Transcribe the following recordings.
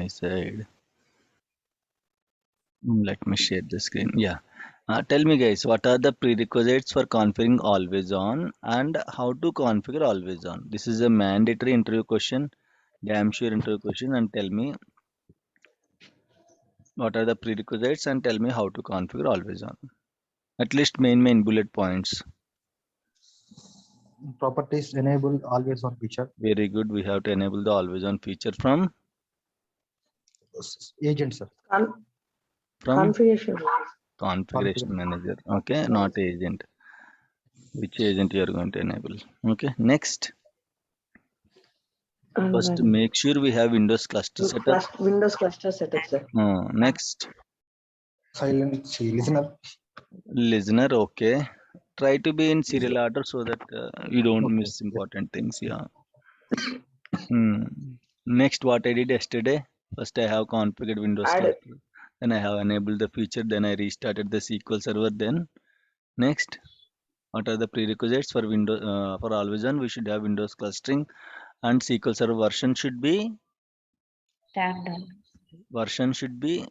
my side. Let me share the screen. Yeah. Tell me guys, what are the prerequisites for configuring always on and how to configure always on? This is a mandatory interview question, damn sure interview question, and tell me what are the prerequisites and tell me how to configure always on. At least main bullet points. Properties enable always on feature. Very good. We have to enable the always on feature from Agent, sir. from Configuration. manager. Okay, not agent. Which agent you are going to enable? Okay, next. And First, then make sure we have Windows cluster setup. Windows cluster setup, sir. Next, Silent listener. listener. Okay, try to be in serial order so that you don't Okay. miss important things. Yeah. Next, what I did yesterday. First, I have configured Windows Add it. cluster. Then I have enabled the feature. Then I restarted the SQL server. Then next, what are the prerequisites for Windows for always on? We should have Windows clustering and SQL server version should be Standard. version should be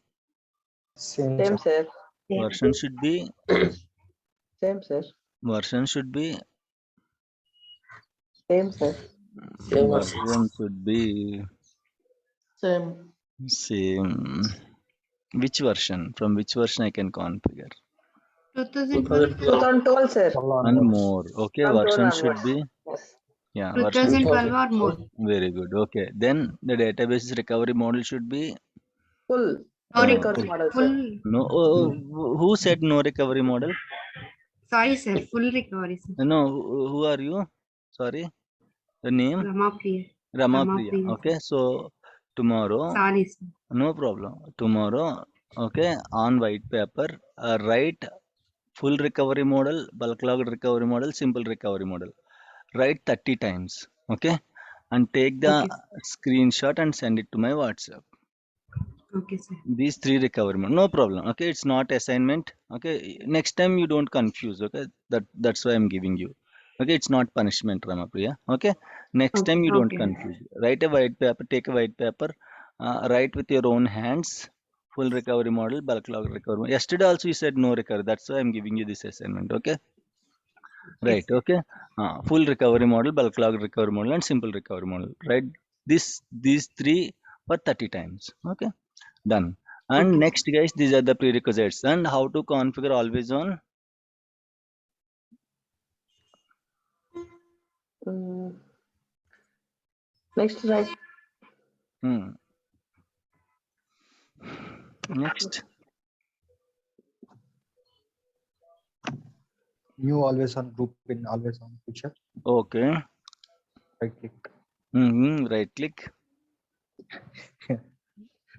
Same, Same, sir. sir. version should be Same, sir. version should be Same, sir. version should be Same. same. Which version? From which version I can configure? 2012. 2012, sir. And more. Okay, From version 12 should onwards. be Yes. yeah, version 2012 or more. very good. Okay, then the database recovery model should be Full. No Uh, recovery recovery. model, sir. Full. no. Who said no recovery model? Sorry, sir. Full recovery, sir. No. Who are you? Sorry, the name Ramapriya. Ramapriya. Ramapriya. Okay, so tomorrow, Sorry, sir. no problem. Tomorrow, okay, on white paper, write full recovery model, bulk log recovery model, simple recovery model. Write 30 times. Okay, and take the Okay, screenshot and send it to my WhatsApp. okay, sir. These 3 recovery model, no problem. Okay, it's not assignment. Okay, next time you don't confuse. Okay, that's why I'm giving you. Okay, it's not punishment, Ramapriya. Okay, next time you don't Okay. confuse. Write a white paper, take a white paper, write with your own hands. Full recovery model, bulk log recovery model. Yesterday also you said no recovery. That's why I'm giving you this assignment. Okay, right. Yes, sir. Okay, full recovery model, bulk log recovery model, and simple recovery model. Right. These 3 for 30 times. Okay. Done. And Okay. next, guys, these are the prerequisites. And how to configure always on? Next, right. Next. New always on group in always on feature. Okay. Right click. Right click.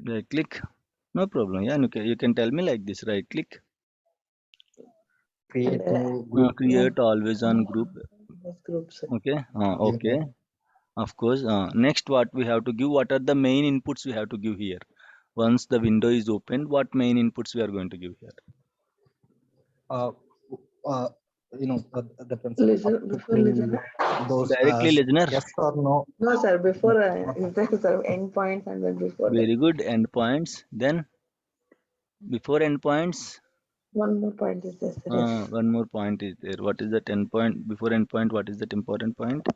Right click. No problem. Yeah, you can tell me like this. Right click. Create new group. Create always on group. Group, sir. Okay. Okay. Of course. Next, what we have to give? What are the main inputs we have to give here? Once the window is opened, what main inputs we are going to give here? The principle Before listener. those Directly listener. yes or no. No, sir. Before sir, endpoints and then before that. Very good. Endpoints. Then before endpoints. One more point is there, sir. One more point is there. What is that endpoint? Before endpoint, what is that important point?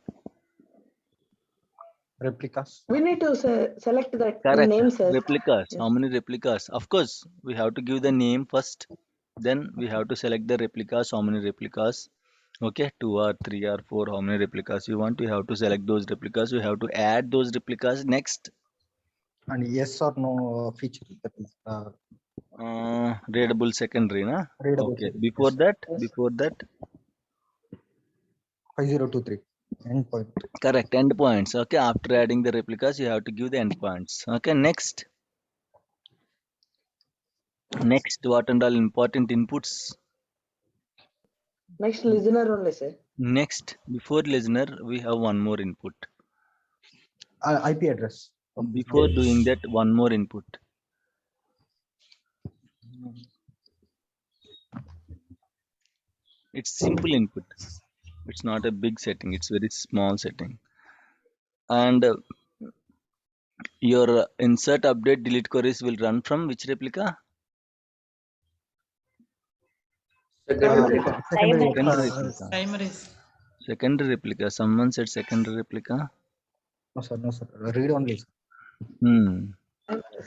Replicas. We need to select that Correct. name, sir. Replicas. Yes. How many replicas? Of course, we have to give the name first. Then we have to select the replicas. How many replicas? Okay, 2 or 3 or 4. How many replicas you want? You have to select those replicas. You have to add those replicas next. And yes or no feature. That is Readable secondary, na? readable. Okay. Before that, before that. 5023 endpoint. Correct. Endpoints. Okay. After adding the replicas, you have to give the endpoints. Okay. Next. Next, what and all important inputs? Next, listener only, sir. Next, before listener, we have one more input. IP address. Before doing that, one more input. It's simple input. It's not a big setting. It's very small setting. And Your insert, update, delete queries will run from which replica? Primary. Secondary. Secondary replica. Primaries. Secondary replica. Someone said secondary replica. No, sir. No, sir. Read only, sir.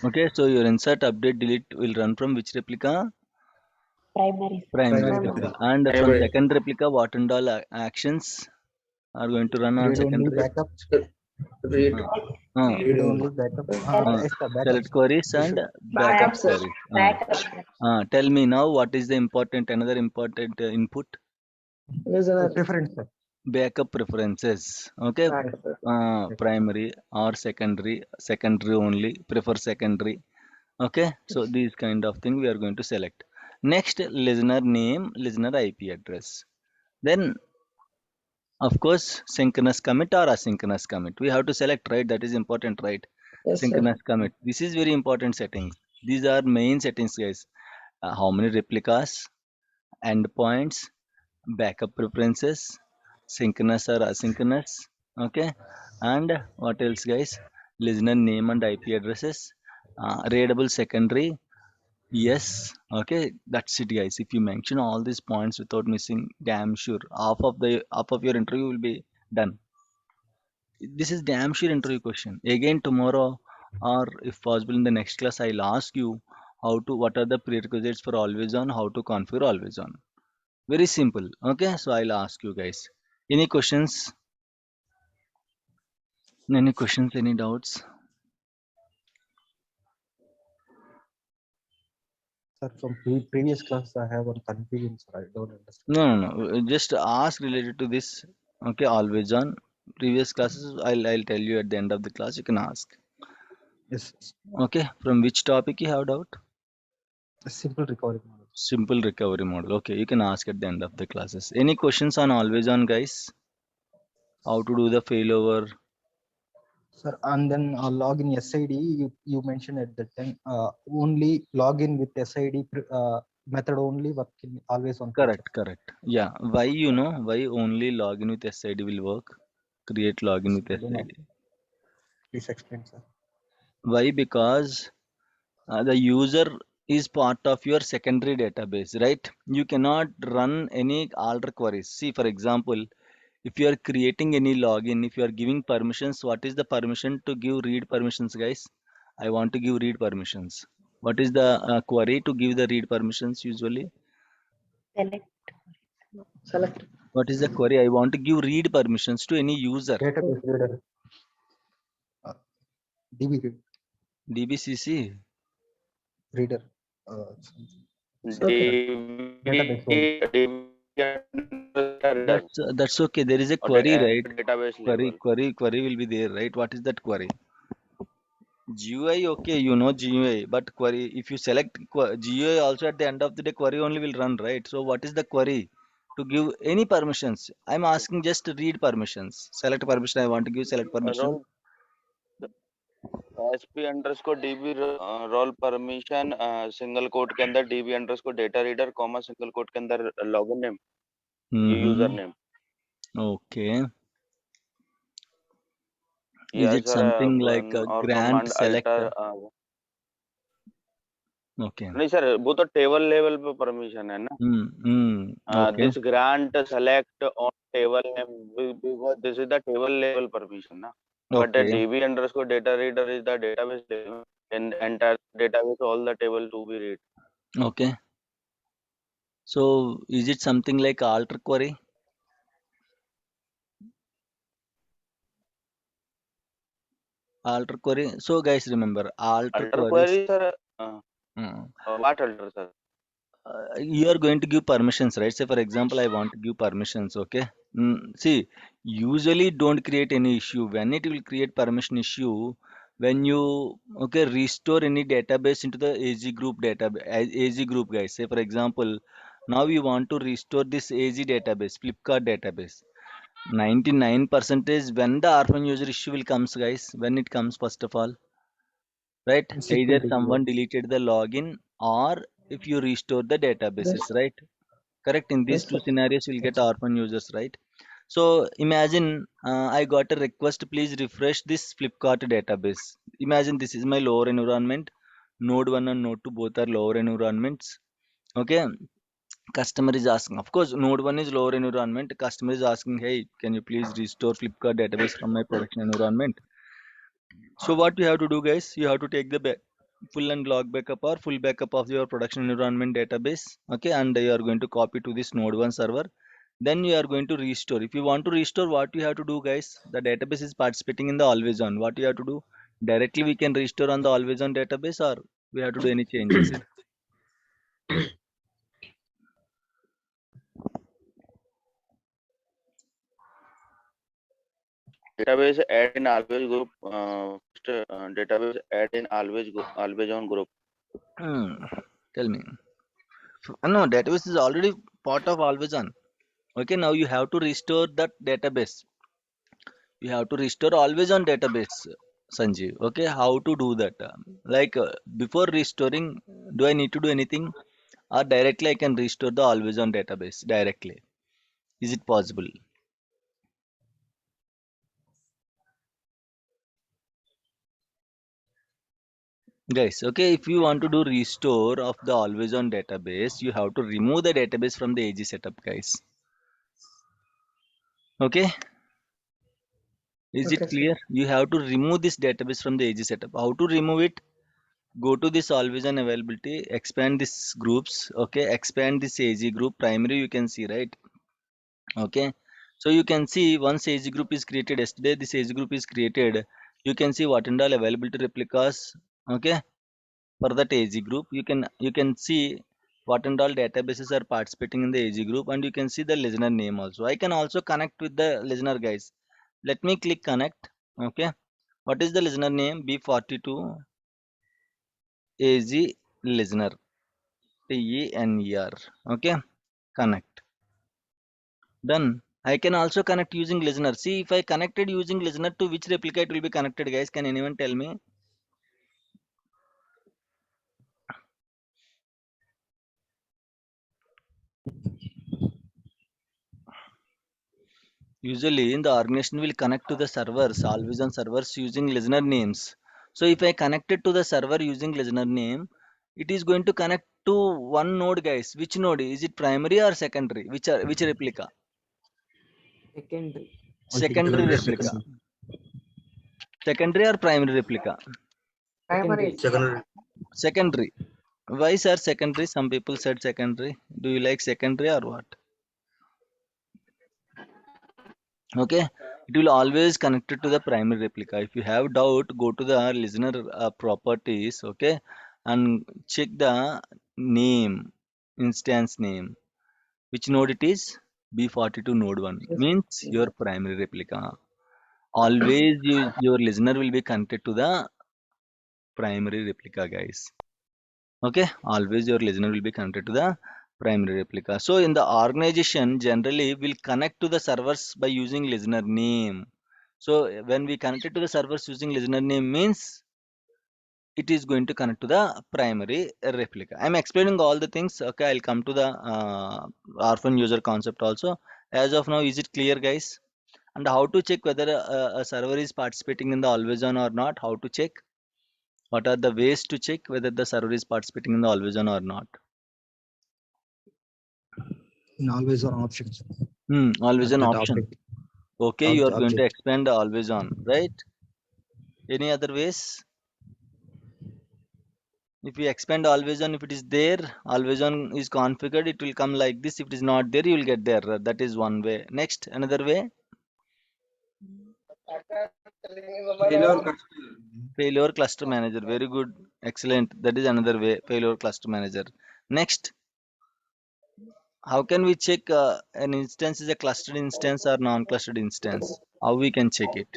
Okay, so your insert, update, delete will run from which replica? Primary Primary replica. replica. And from Primary. second replica, what and all actions are going to run on Read only secondary? backup. Read. Read only backup. Yes, sir. Backup. Select queries and backup Backup, sir. queries. Tell me now what is the another important input? Listener. Preference, sir. Backup preferences. Okay, Backup. primary or secondary only, prefer secondary. Okay, so these kind of thing we are going to select. Next, listener name, listener IP address. Then of course synchronous commit or asynchronous commit we have to select, right? That is important, right? Yes, sir. Synchronous commit, this is very important settings. These are main settings, guys. How many replicas, endpoints, backup preferences, synchronous or asynchronous. Okay, and what else, guys? Listener name and IP addresses, readable secondary. Yes, okay, that's it, guys. If you mention all these points without missing, damn sure half of your interview will be done. This is damn sure interview question. Again tomorrow, or if possible in the next class, I'll ask you what are the prerequisites for always on, how to configure always on. Very simple. Okay, so I'll ask you guys. Any questions? Any questions? Any doubts? Sir, from previous class, I have one confusion, sir. I don't understand. No. Just ask related to this. Okay, always on. Previous classes, I'll tell you at the end of the class. You can ask. Yes, yes. Okay, from which topic you have doubt? A simple recovery model. Simple recovery model. Okay, you can ask at the end of the classes. Any questions on always on, guys? How to do the failover? Sir, and then login SID, you mentioned at the time only login with SID method only work in always on. Correct. Yeah. Why why only login with SID will work? Create login with I don't know. SID. Please explain, sir. Why? Because the user is part of your secondary database, right? You cannot run any alter queries. See, for example, if you are creating any login, if you are giving permissions, what is the permission to give read permissions, guys? I want to give read permissions. What is the query to give the read permissions usually? Select. What is the query? I want to give read permissions to any user. Database reader. DB DBCC. reader. DB That's okay. There is a or query, right? database level. Query will be there, right? What is that query? GUI, okay, GUI, but query, if you select GUI also at the end of the day, query only will run, right? So what is the query? To give any permissions. I'm asking just to read permissions. Select permission, I want to give select permission. Role SP underscore DB role permission single quote के अंदर DB underscore data reader comma single quote के अंदर login name username. Okay. Yeah, Is it sir, something like a or grant command select? Okay. नहीं sir वो तो table level पे permission है ना. Okay. This grant select on table name because this is the table level permission na. But the Okay. DB underscore data reader is the database level and entire database all the table to be read. Okay. So is it something like alter query? Alter query. So guys, remember alter Alter queries. query sir. Hmm. What alter sir? You are going to give permissions, right? Say for example, I want to give permissions. Okay. See, usually don't create any issue. When it will create permission issue, when you restore any database into the AG group database, AG group, guys. Say for example, now you want to restore this AG database, Flipkart database. 99% when the orphan user issue will comes, guys. When it comes, first of all, right? SQL Either DBA. someone deleted the login or if you restore the databases, right? Correct. In these Yes, two sir. scenarios, you'll get orphan users, right? So imagine I got a request, please refresh this Flipkart database. imagine this is my lower environment. Node 1 and Node 2 both are lower environments. Okay. Customer is asking, of course, Node 1 is lower environment. Customer is asking, hey, can you please restore Flipkart database from my production environment? So what you have to do, guys, you have to take the full and log backup or full backup of your production environment database. Okay, and you are going to copy to this Node 1 server. Then you are going to restore. If you want to restore, what you have to do, guys, the database is participating in the always on. What you have to do? Directly we can restore on the always on database, or we have to do any changes. Database add in always group. Database add in always on group. Tell me. No, database is already part of always on. Okay, now you have to restore that database. You have to restore always on database, Sanjeev. Okay, how to do that? Like before restoring, do I need to do anything, or directly I can restore the always on database directly? Is it possible? Guys, okay, if you want to do restore of the always on database, you have to remove the database from the AG setup, guys. Okay, is it Okay, sir. clear? You have to remove this database from the AG setup. How to remove it? Go to this always on availability, expand this groups. Okay, expand this AG group primary, you can see, right? Okay, so you can see once AG group is created, yesterday this AG group is created, you can see what and all availability replicas. Okay, for that AG group you can see what and all databases are participating in the AG group, and you can see the listener name also. I can also connect with the listener, guys. Let me click connect. Okay, what is the listener name? B42 AG listener, TENER. Okay, connect. Done. I can also connect using listener. See, if I connected using listener, to which replica it will be connected, guys? Can anyone tell me? Usually, in the organization will connect to the servers, always on servers using listener names. So if I connected to the server using listener name, it is going to connect to one node, guys. Which node? Is it primary or secondary? Which replica? Secondary. Secondary replica. Secondary or primary replica? Primary. Secondary. Why, sir, secondary? Some people said secondary. Do you like secondary or what? Okay, it will always connected to the primary replica. If you have doubt, go to the listener properties. Okay, and check the name, instance name, which node it is. B42 node 1 Yes. means your primary replica. Always your listener will be connected to the primary replica, guys. Okay, always your listener will be connected to the primary replica. So in the organization, generally will connect to the servers by using listener name. So when we connected to the servers using listener name means it is going to connect to the primary replica. I'm explaining all the things. Okay, I'll come to the orphan user concept also. As of now, is it clear, guys? And how to check whether a server is participating in the always on or not? How to check? What are the ways to check whether the server is participating in the always on or not? In always on options. Always At an the option. topic. Okay, you are going to Object. expand the always on, right? Any other ways? If you expand always on, if it is there, always on is configured, it will come like this. If it is not there, you will get the error. That is one way. Next, another way. Failure cluster manager. Very good. Excellent. That is another way. Failure cluster manager. Next, how can we check an instance is a clustered instance or non-clustered instance? How we can check it?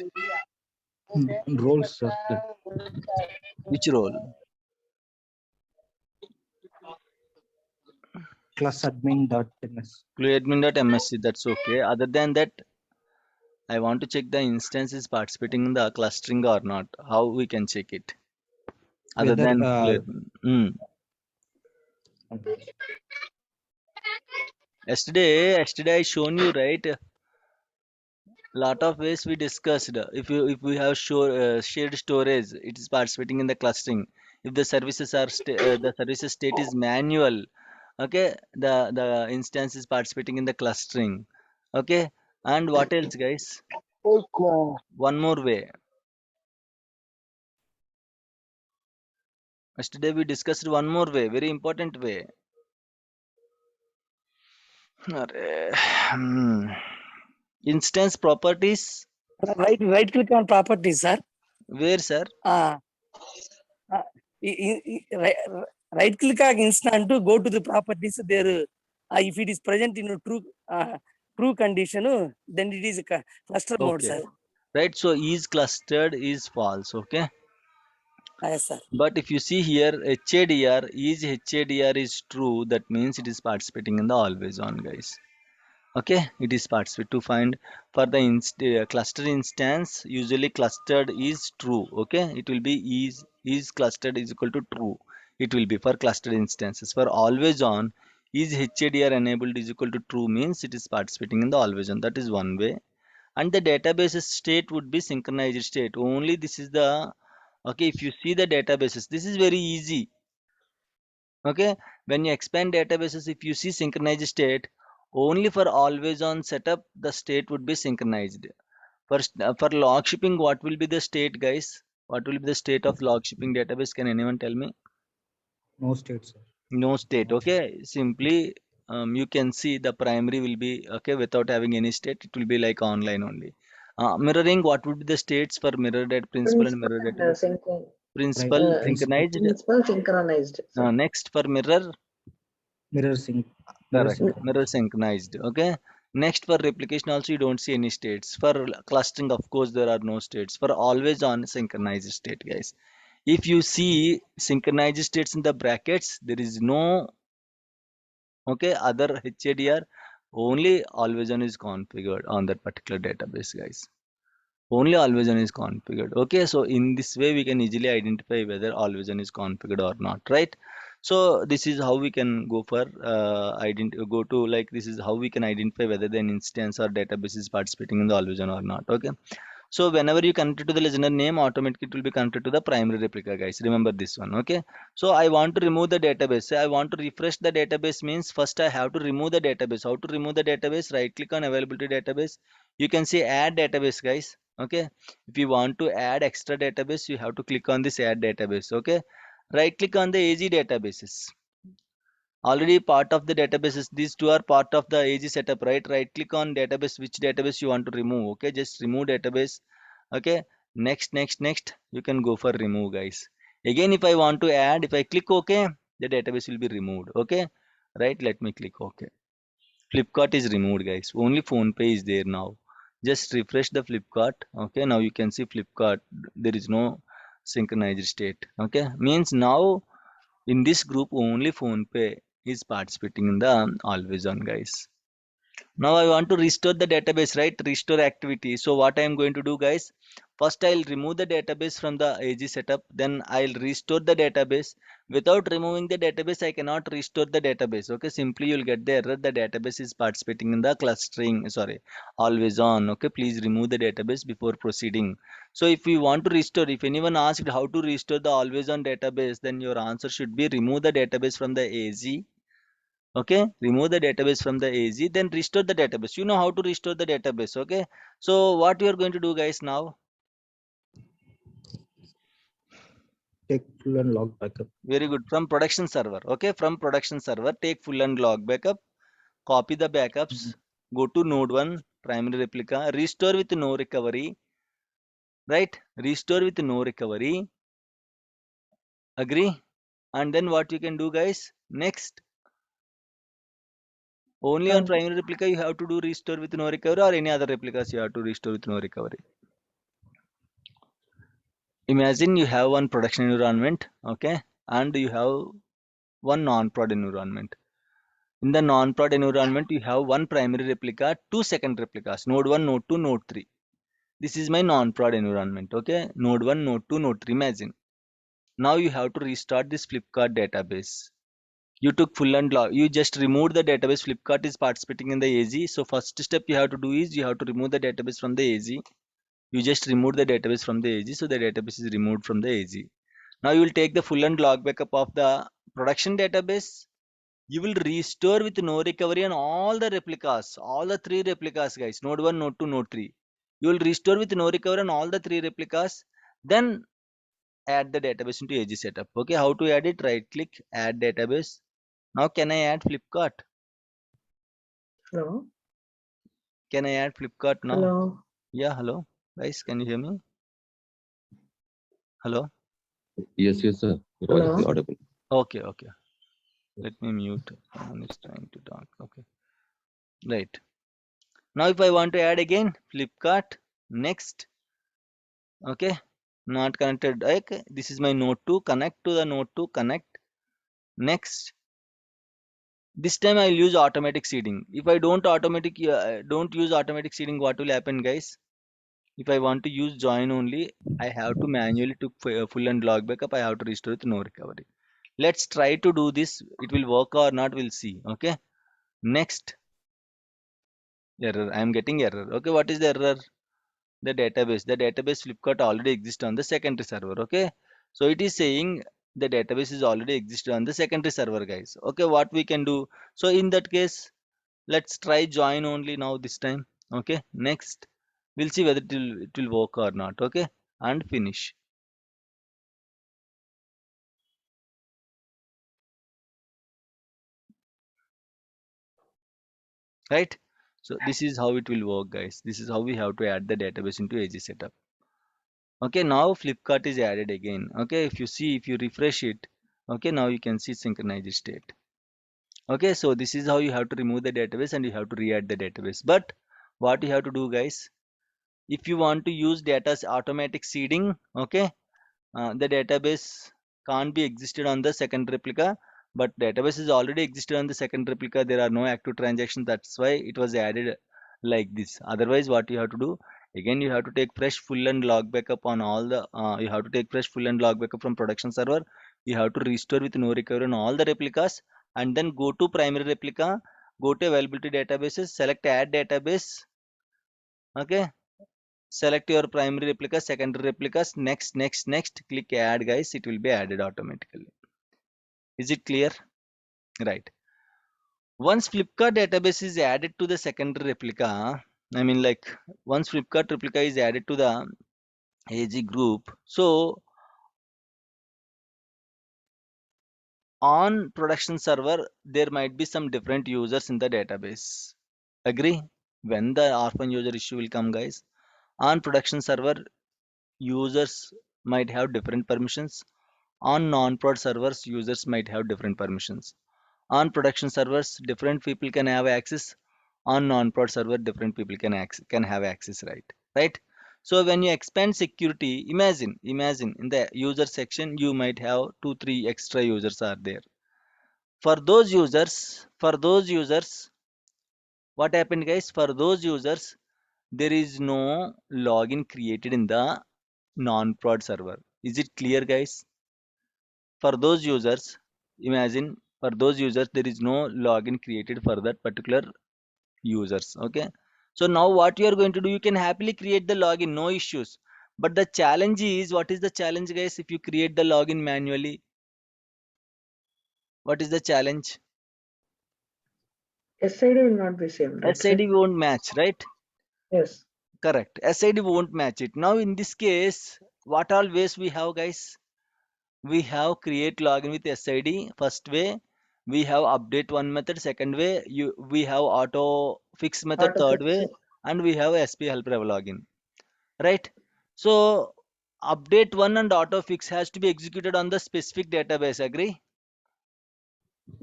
Roles. Which role? Class admin.ms. Admin.msc. That's okay. Other than that, I want to check the instance is participating in the clustering or not. How we can check it? Other Whether than yesterday I shown you, right? Lot of ways we discussed. If we have shared storage, it is participating in the clustering. If the services are the services state is manual, okay, the instance is participating in the clustering. Okay, and what else, guys? One more way. Yesterday we discussed one more way, very important way. अरे, Instance properties. Right click on properties, sir. Where, sir? Uh, uh, right click on instant to go to the properties there. If it is present in a true condition, then it is a cluster mode, Okay. sir. Right. So is clustered is false. Okay. Yes, sir. But if you see here, HADR is true. That means it is participating in the always on, guys. Okay, it is participate to find for the cluster instance. Usually clustered is true. Okay, it will be is clustered is equal to true. It will be for clustered instances. For always on, is HADR enabled is equal to true means it is participating in the always on. That is one way. And the database state would be synchronized state. Only this is the okay. If you see the databases, this is very easy. Okay, when you expand databases, if you see synchronized state, only for always on setup, the state would be synchronized. For log shipping, what will be the state, guys? What will be the state of log shipping database? Can anyone tell me? No state, sir. No state. Okay, simply you can see the primary will be okay without having any state. It will be like online only. Mirroring, what would be the states for mirror data principal and Principal mirror and database? Principal Principal synchronized. principal synchronized. Sir. Next for mirror. mirror sync. Mirror Correct. sync. Mirror synchronized. Okay. Next for replication also you don't see any states. For clustering, of course, there are no states. For always on synchronized state, guys. If you see synchronized states in the brackets, there is no okay other HADR. Only always on is configured on that particular database, guys. Only always on is configured. Okay, so in this way we can easily identify whether always on is configured or not, right? So this is how we can go for go to like this is how we can identify whether an instance or database is participating in the always on or not. Okay, so whenever you connect it to the listener name, automatically it will be connected to the primary replica, guys. Remember this one. Okay, so I want to remove the database. I want to refresh the database means first I have to remove the database. How to remove the database? Right click on availability database. You can see add database, guys. Okay, if you want to add extra database, you have to click on this add database. Okay, right click on the AG databases. Already part of the databases, these two are part of the AG setup, right click on database, which database you want to remove. Okay, just remove database. Okay, next you can go for remove, guys. Again, if I want to add, if I click OK, the database will be removed. Okay, right, let me click OK. Flipkart is removed, guys. Only PhonePe is there now. Just refresh the Flipkart. Okay, now you can see Flipkart. There is no synchronized state. Okay, means now in this group only PhonePe is participating in the always on, guys. Now I want to restore the database, right? Restore activity. So what I am going to do, guys? First I'll remove the database from the AG setup. Then I'll restore the database. Without removing the database, I cannot restore the database. Okay, simply you'll get the error. The database is participating in the clustering. Sorry, always on. Okay, please remove the database before proceeding. So if we want to restore, if anyone asked how to restore the always on database, then your answer should be remove the database from the AG. Okay, remove the database from the AZ, then restore the database. You know how to restore the database. Okay, so what we are going to do, guys, now? Take full and log backup. Very good. From production server. Okay, from production server, take full and log backup, copy the backups, go to node 1 primary replica, restore with no recovery, right? Restore with no recovery. Agree? And then what you can do, guys? Next, only on primary replica you have to do restore with no recovery, or any other replicas you have to restore with no recovery. Imagine you have one production environment, okay, and you have one non-prod environment. In the non-prod environment, you have one primary replica, two second replicas, node 1, node 2, node 3. This is my non-prod environment, okay, node 1, node 2, node 3. Imagine. Now you have to restart this Flipkart database. You took full and log. You just removed the database. Flipkart is participating in the AZ. So first step you have to do is you have to remove the database from the AZ. You just remove the database from the AZ. So the database is removed from the AZ. Now you will take the full and log backup of the production database. You will restore with no recovery on all the replicas, all the 3 replicas, guys. Node 1, node 2, node 3. You will restore with no recovery on all the 3 replicas. Then add the database into AG setup. Okay, how to add it? Right click, add database. Now can I add Flipkart? Hello. Can I add Flipkart now? Hello. Yeah, hello. Guys, can you hear me? Hello? Yes, sir. Your voice is Hello. audible. Okay, okay. Let me mute. Someone is trying to talk. Okay. Right. Now if I want to add again, Flipkart, next. Okay. Not connected. Okay. This is my node 2. Connect to the node 2. Connect. Next. This time I'll use automatic seeding. If I don't use automatic seeding, what will happen, guys? If I want to use join only, I have to manually took full and log backup. I have to restore with no recovery. Let's try to do this. It will work or not, we'll see. Okay. Next. Error. I am getting error. Okay. What is the error? The database. The database Flipkart already exists on the secondary server. Okay. So it is saying the database is already existed on the secondary server, guys. Okay. What we can do? So in that case, let's try join only now this time. Okay. Next. We'll see whether it will work or not. Okay. And finish. Right. So this is how it will work, guys. This is how we have to add the database into AG setup. Okay, now Flipkart is added again. Okay, if you refresh it, okay, now you can see synchronized state. Okay, so this is how you have to remove the database and you have to re-add the database. But what you have to do, guys, if you want to use data's automatic seeding, okay, the database can't be existed on the second replica, but database is already existed on the second replica. There are no active transactions. That's why it was added like this. Otherwise, what you have to do, again, you have to take fresh full and log backup on all the you have to take fresh full and log backup from production server. You have to restore with no recovery on all the replicas, and then go to primary replica, go to availability databases, select add database. Okay, select your primary replicas, secondary replicas, next, click add, guys. It will be added automatically. Is it clear? Right. Once Flipkart database is added to the secondary replica, I mean, like, once Flipkart replica is added to the AG group, so on production server there might be some different users in the database. Agree? When the orphan user issue will come, guys, on production server users might have different permissions. On non-prod servers, users might have different permissions. On production servers, different people can have access. On non-prod server, different people can have access, right? So when you expand security, imagine in the user section you might have 2-3 extra users are there. For those users, what happened, guys? For those users, there is no login created in the non-prod server. Is it clear, guys? For those users, imagine for those users there is no login created for that particular users. Okay, so now what you are going to do, you can happily create the login, no issues. But the challenge is, what is the challenge, guys? If you create the login manually, what is the challenge? SID will not be same, right, sir? SID won't match, right? Yes. Correct, SID won't match it. Now in this case, what all ways we have, guys? We have create login with SID first way, we have update one method second way, we have auto fix method Auto third fix. way, and we have SP help rev login, right? So update one and auto fix has to be executed on the specific database. Agree?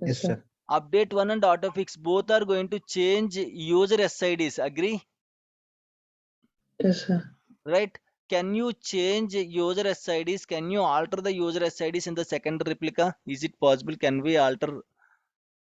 Yes, sir. Update one and auto fix both are going to change user SIDs. Agree? Yes, sir. Right? Can you change user SIDs? Can you alter the user SIDs in the second replica? Is it possible? Can we alter